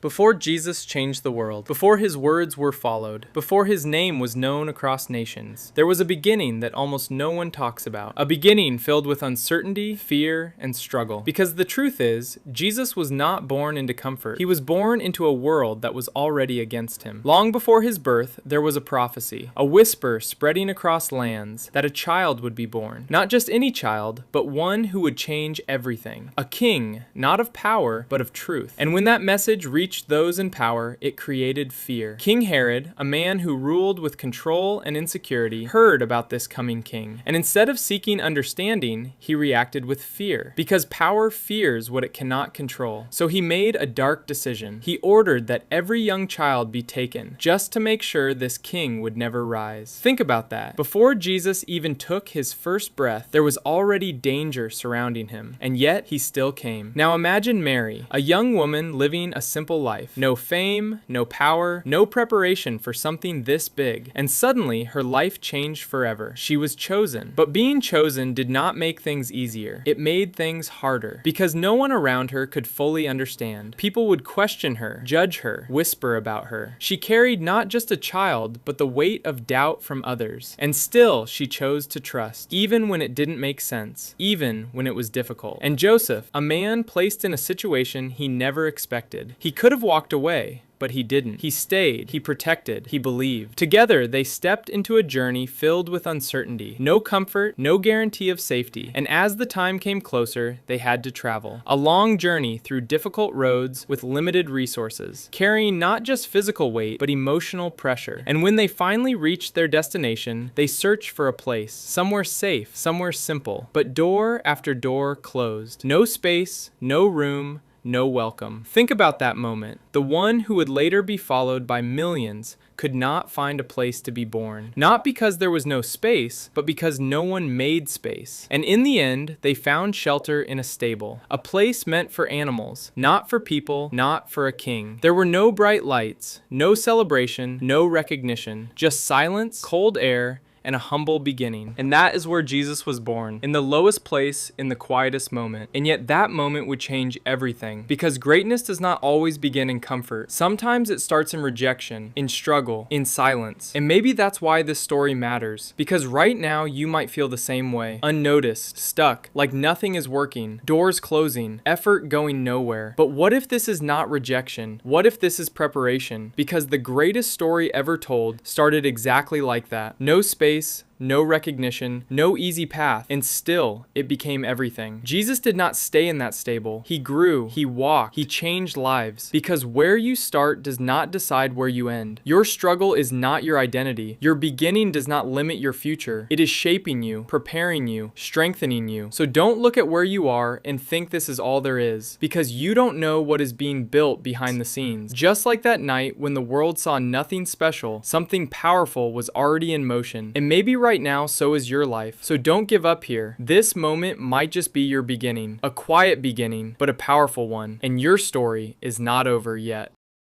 Before Jesus changed the world, before his words were followed, before his name was known across nations, there was a beginning that almost no one talks about. A beginning filled with uncertainty, fear, and struggle. Because the truth is, Jesus was not born into comfort. He was born into a world that was already against him. Long before his birth, there was a prophecy, a whisper spreading across lands, that a child would be born. Not just any child, but one who would change everything. A king, not of power, but of truth. And when that message reached those in power, it created fear. King Herod, a man who ruled with control and insecurity, heard about this coming king. And instead of seeking understanding, he reacted with fear. Because power fears what it cannot control. So he made a dark decision. He ordered that every young child be taken, just to make sure this king would never rise. Think about that. Before Jesus even took his first breath, there was already danger surrounding him. And yet, he still came. Now imagine Mary, a young woman living a simple life. No fame, no power, no preparation for something this big. And suddenly, her life changed forever. She was chosen. But being chosen did not make things easier. It made things harder. Because no one around her could fully understand. People would question her, judge her, whisper about her. She carried not just a child, but the weight of doubt from others. And still, she chose to trust. Even when it didn't make sense. Even when it was difficult. And Joseph, a man placed in a situation he never expected. He could have walked away, but he didn't. He stayed, he protected, he believed. Together, they stepped into a journey filled with uncertainty. No comfort, no guarantee of safety. And as the time came closer, they had to travel. A long journey through difficult roads with limited resources, carrying not just physical weight, but emotional pressure. And when they finally reached their destination, they searched for a place, somewhere safe, somewhere simple. But door after door closed. No space, no room, no welcome. Think about that moment. The one who would later be followed by millions could not find a place to be born. Not because there was no space, but because no one made space. And in the end, they found shelter in a stable. A place meant for animals, not for people, not for a king. There were no bright lights, no celebration, no recognition, just silence, cold air, and a humble beginning. And that is where Jesus was born, in the lowest place, in the quietest moment. And yet that moment would change everything. Because greatness does not always begin in comfort. Sometimes it starts in rejection, in struggle, in silence. And maybe that's why this story matters. Because right now you might feel the same way. Unnoticed, stuck, like nothing is working, doors closing, effort going nowhere. But what if this is not rejection? What if this is preparation? Because the greatest story ever told started exactly like that. No space, no recognition, no easy path, and still, it became everything. Jesus did not stay in that stable. He grew, he walked, he changed lives. Because where you start does not decide where you end. Your struggle is not your identity. Your beginning does not limit your future. It is shaping you, preparing you, strengthening you. So don't look at where you are and think this is all there is. Because you don't know what is being built behind the scenes. Just like that night when the world saw nothing special, something powerful was already in motion. And maybe right now, so is your life. So don't give up here. This moment might just be your beginning. A quiet beginning, but a powerful one. And your story is not over yet.